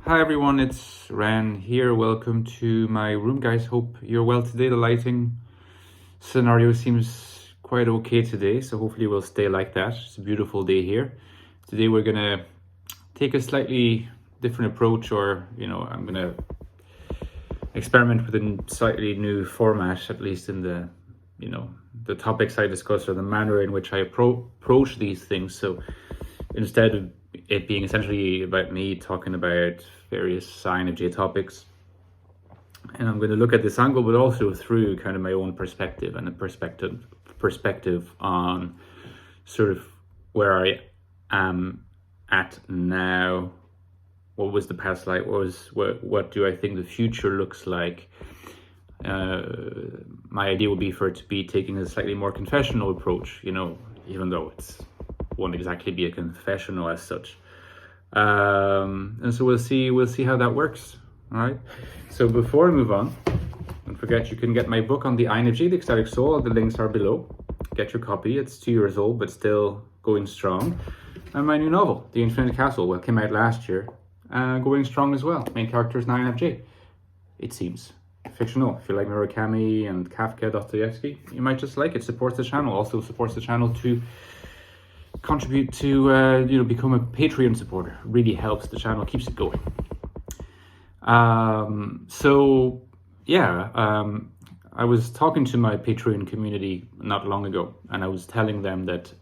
Hi everyone, it's Ran here. Welcome to my room, guys. Hope you're well today. The lighting scenario seems quite okay today, so hopefully we'll stay like that. It's a beautiful day here. Today we're gonna take a slightly different approach, or I'm gonna experiment with a slightly new format, at least in the topics I discuss or the manner in which I approach these things. So instead of it being essentially about me talking about various INFJ topics, and I'm going to look at this angle, but also through kind of my own perspective and a perspective on sort of where I am at now. What was the past like? What do I think the future looks like? My idea would be for it to be taking a slightly more confessional approach, even though it won't exactly be a confessional as such. And so we'll see how that works. All right. So before I move on, don't forget you can get my book on the INFJ, the Ecstatic Soul. The links are below. Get your copy. It's 2 years old, but still going strong. And my new novel, The Infinite Castle, came out last year, going strong as well. Main character is an INFJ. It seems fictional. If you like Murakami and Kafka, Dostoevsky, you might just like it. Supports the channel. Also supports the channel to contribute to become a Patreon supporter. Really helps the channel, keeps it going. I was talking to my Patreon community not long ago, and I was telling them that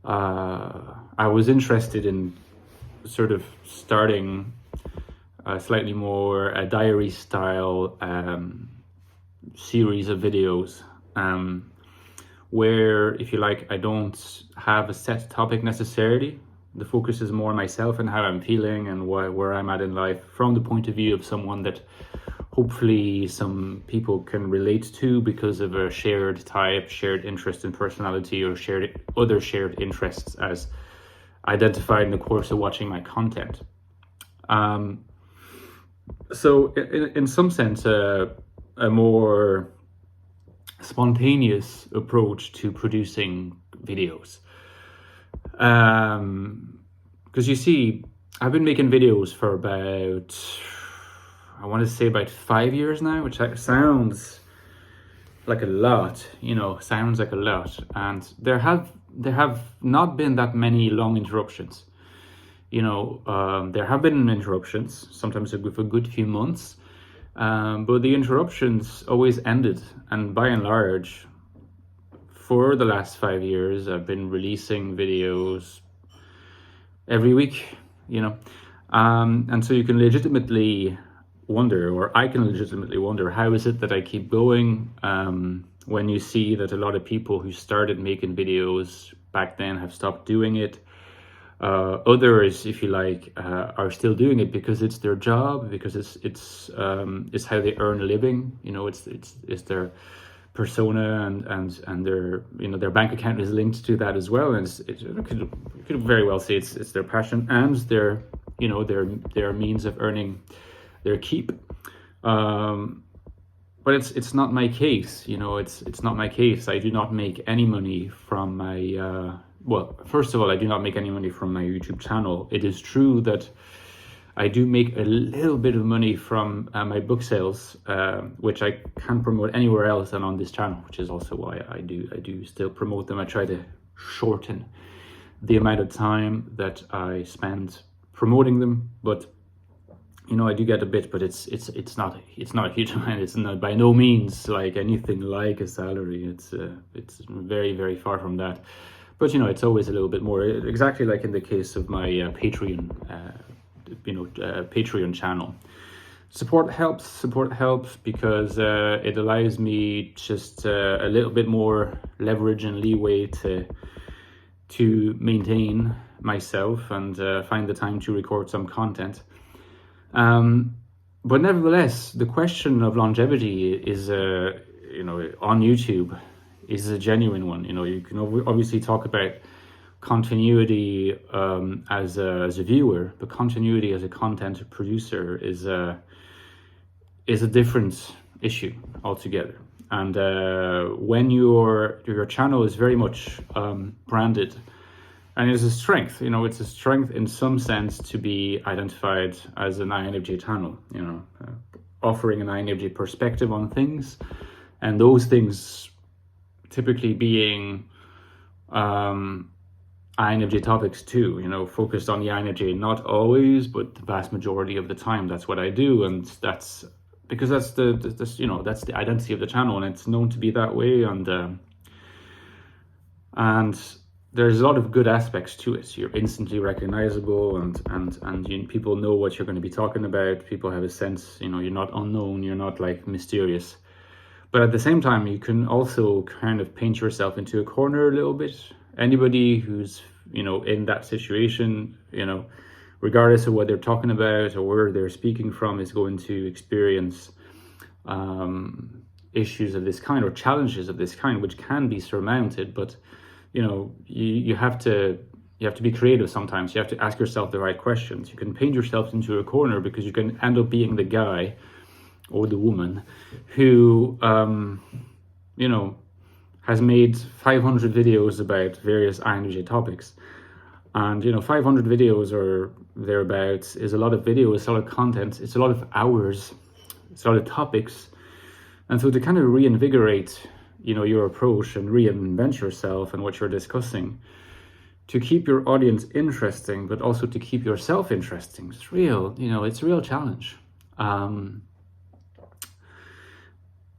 I was interested in sort of starting a slightly more diary style series of videos, where, if you like, I don't have a set topic necessarily. The focus is more on myself and how I'm feeling and where I'm at in life, from the point of view of someone that hopefully some people can relate to because of a shared type, shared interest in personality, or other shared interests as identified in the course of watching my content. So in some sense, a more spontaneous approach to producing videos. Because you see, I've been making videos for about 5 years now, which sounds like a lot, and there have not been that many long interruptions. There have been interruptions, sometimes with a good few months, but the interruptions always ended, and by and large, for the last 5 years, I've been releasing videos every week, and so you can legitimately wonder, or I can legitimately wonder, how is it that I keep going when you see that a lot of people who started making videos back then have stopped doing it. Others, if you like, are still doing it because it's their job, because it's how they earn a living. It's their persona, and their bank account is linked to that as well. And you could very well say it's their passion and their means of earning their keep. But it's not my case. It's not my case. I do not make any money from my first of all, I do not make any money from my YouTube channel. It is true that I do make a little bit of money from my book sales, which I can't promote anywhere else than on this channel, which is also why I do still promote them. I try to shorten the amount of time that I spend promoting them, but I do get a bit, but it's not a huge amount. It's not by no means like anything like a salary. It's very, very far from that. But it's always a little bit more, exactly like in the case of my Patreon Patreon channel. Support helps because it allows me just a little bit more leverage and leeway to maintain myself and find the time to record some content. But nevertheless, the question of longevity is on YouTube is a genuine one. You can obviously talk about continuity as a viewer, but continuity as a content producer is a different issue altogether. And when your channel is very much branded And it's a strength, it's a strength in some sense to be identified as an INFJ channel, offering an INFJ perspective on things, and those things typically being INFJ topics too, focused on the INFJ, not always, but the vast majority of the time. That's what I do, and that's because that's that's the identity of the channel, and it's known to be that way, and there's a lot of good aspects to it. You're instantly recognizable, and people know what you're going to be talking about. People have a sense, you're not unknown, you're not like mysterious. But at the same time, you can also kind of paint yourself into a corner a little bit. Anybody who's, in that situation, regardless of what they're talking about or where they're speaking from, is going to experience issues of this kind or challenges of this kind, which can be surmounted. But you have to be creative sometimes. You have to ask yourself the right questions. You can paint yourself into a corner because you can end up being the guy or the woman who, has made 500 videos about various INFJ topics. And, 500 videos or thereabouts is a lot of videos, it's a lot of content, it's a lot of hours, it's a lot of topics. And so to kind of reinvigorate your approach and reinvent yourself and what you're discussing, to keep your audience interesting, but also to keep yourself interesting, it's a real challenge.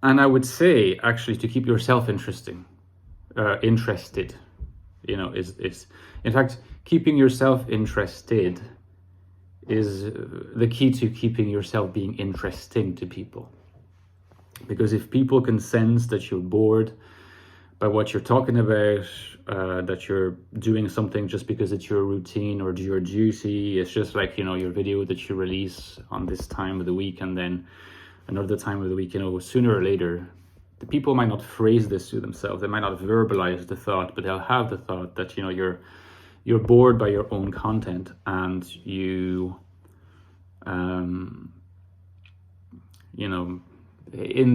And I would say actually to keep yourself interested, is in fact, keeping yourself interested is the key to keeping yourself being interesting to people. Because if people can sense that you're bored by what you're talking about, that you're doing something just because it's your routine or your duty, it's just like, your video that you release on this time of the week and then another time of the week, sooner or later, the people might not phrase this to themselves, they might not verbalize the thought, but they'll have the thought that, you're bored by your own content, and you, in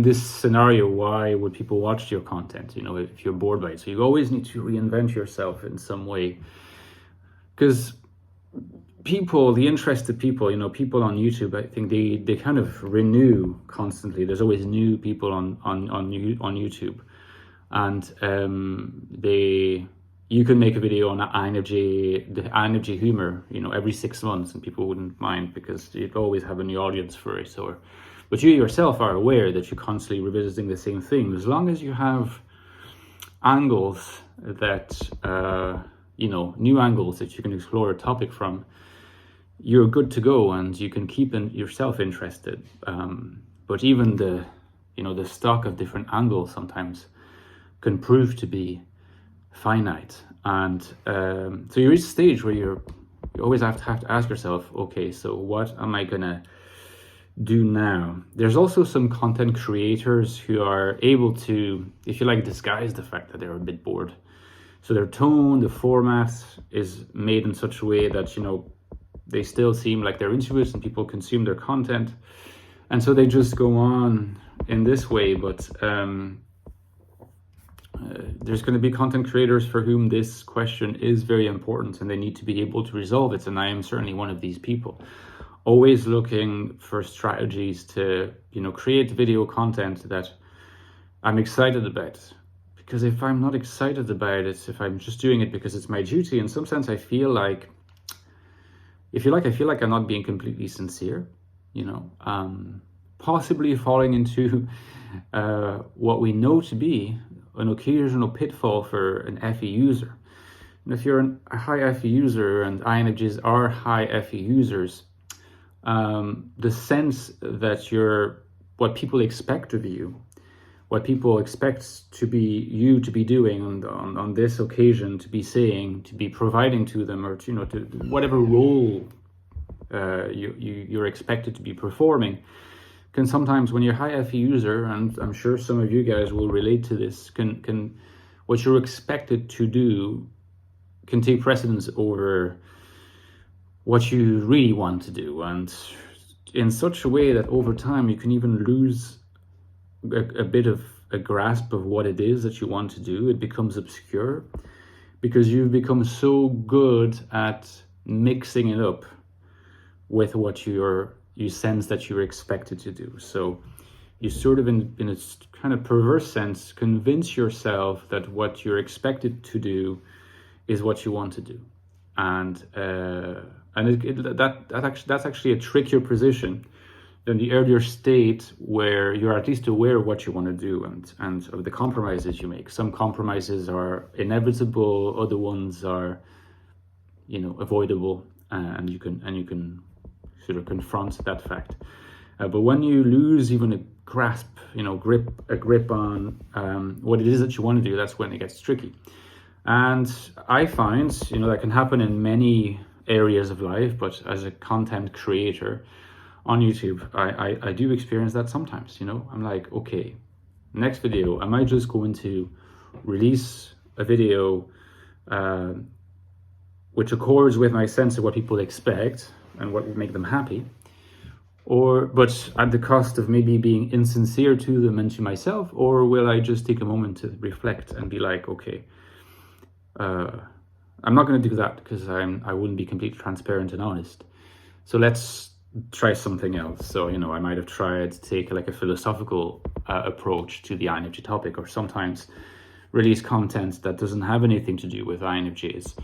this scenario, why would people watch your content, if you're bored by it? So you always need to reinvent yourself in some way, because the interested people, people on YouTube, I think they kind of renew constantly. There's always new people on YouTube, and you can make a video on the INFJ humor, every 6 months, and people wouldn't mind because you'd always have a new audience for it. But you yourself are aware that you're constantly revisiting the same thing. As long as you have angles that, new angles that you can explore a topic from, you're good to go, and you can keep yourself interested. But even the stock of different angles sometimes can prove to be finite. And so you reach a stage where you always have to ask yourself, okay, so what am I gonna do now? There's also some content creators who are able to, if you like, disguise the fact that they're a bit bored. So their tone, the format is made in such a way that, they still seem like they're into it and people consume their content. And so they just go on in this way. But there's going to be content creators for whom this question is very important and they need to be able to resolve it. And I am certainly one of these people. Always looking for strategies to, create video content that I'm excited about. Because if I'm not excited about it, if I'm just doing it because it's my duty, in some sense I feel like, I feel like I'm not being completely sincere, possibly falling into what we know to be an occasional pitfall for an FE user. And if you're a high FE user, and INFJs are high FE users, the sense that you're what people expect of you, what people expect to be you to be doing on this occasion, to be saying, to be providing to them, or to whatever role you're expected to be performing, can sometimes, when you're a high FE user, and I'm sure some of you guys will relate to this, can what you're expected to do can take precedence over what you really want to do, and in such a way that over time you can even lose a bit of a grasp of what it is that you want to do. It becomes obscure because you've become so good at mixing it up with what you sense that you're expected to do. So you sort of, in a kind of perverse sense, convince yourself that what you're expected to do is what you want to do, and that's actually a trickier position than the earlier state where you're at least aware of what you want to do and of the compromises you make. Some compromises are inevitable, other ones are, avoidable, and you can sort of confront that fact. But when you lose even a grip on what it is that you want to do, that's when it gets tricky. And I find, that can happen in many areas of life, but as a content creator on YouTube, I do experience that sometimes. I'm like, okay, next video, am I just going to release a video which accords with my sense of what people expect and what would make them happy, but at the cost of maybe being insincere to them and to myself? Or will I just take a moment to reflect and be like, okay, I'm not going to do that, because I wouldn't be completely transparent and honest. So let's try something else. So, I might have tried to take like a philosophical approach to the INFJ topic, or sometimes release content that doesn't have anything to do with INFJs,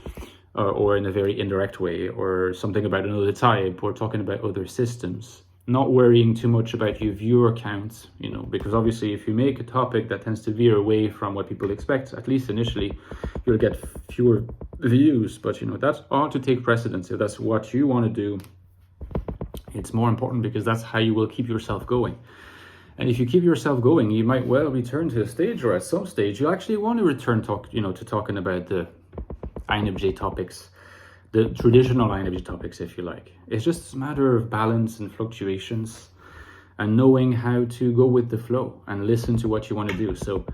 or in a very indirect way, or something about another type, or talking about other systems. Not worrying too much about your viewer count, because obviously if you make a topic that tends to veer away from what people expect, at least initially, you'll get fewer views. But that ought to take precedence. If that's what you want to do, it's more important, because that's how you will keep yourself going. And if you keep yourself going, you might well return to a stage, or at some stage, you actually want to return to talking about the INFJ topics, the traditional INFJ topics, if you like. It's just a matter of balance and fluctuations, and knowing how to go with the flow and listen to what you want to do. So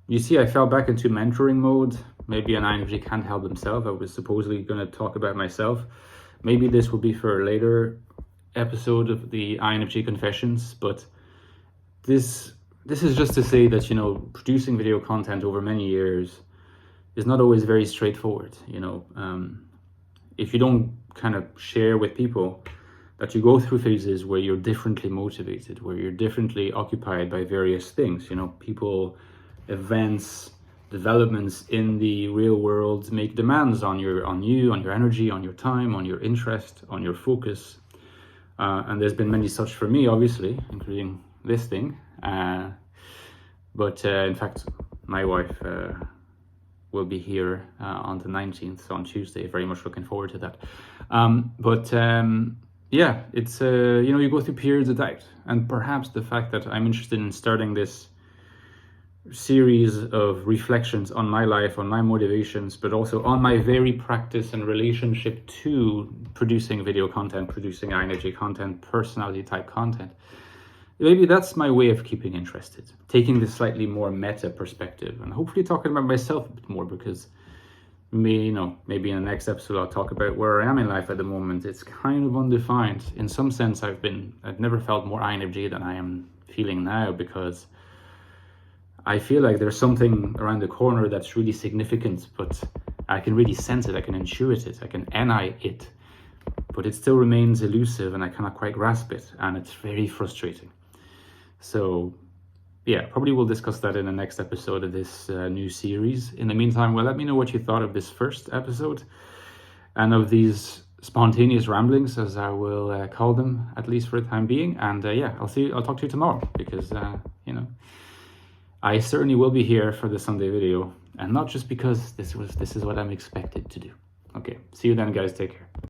you see, I fell back into mentoring mode. Maybe an INFJ can't help himself. I was supposedly going to talk about myself. Maybe this will be for a later episode of the INFJ Confessions, but this is just to say that, producing video content over many years is not always very straightforward. If you don't kind of share with people that you go through phases where you're differently motivated, where you're differently occupied by various things, people, events, developments in the real world make demands on you, on your energy, on your time, on your interest, on your focus. And there's been many such for me, obviously, including this thing. But in fact, my wife will be here on the 19th, on Tuesday. Very much looking forward to that. Yeah, it's, you go through periods of doubt. And perhaps the fact that I'm interested in starting this series of reflections on my life, on my motivations, but also on my very practice and relationship to producing video content, producing INFJ content, personality type content. Maybe that's my way of keeping interested, taking this slightly more meta perspective, and hopefully talking about myself a bit more, because maybe in the next episode I'll talk about where I am in life at the moment. It's kind of undefined. In some sense, I've never felt more INFJ than I am feeling now, because I feel like there's something around the corner that's really significant, but I can really sense it, I can intuit it, I can NI it, but it still remains elusive and I cannot quite grasp it, and it's very frustrating. So yeah, probably we'll discuss that in the next episode of this new series. In the meantime, well, let me know what you thought of this first episode and of these spontaneous ramblings, as I will call them, at least for the time being. And yeah, I'll talk to you tomorrow, because I certainly will be here for the Sunday video, and not just because this is what I'm expected to do. Okay, see you then, guys. Take care.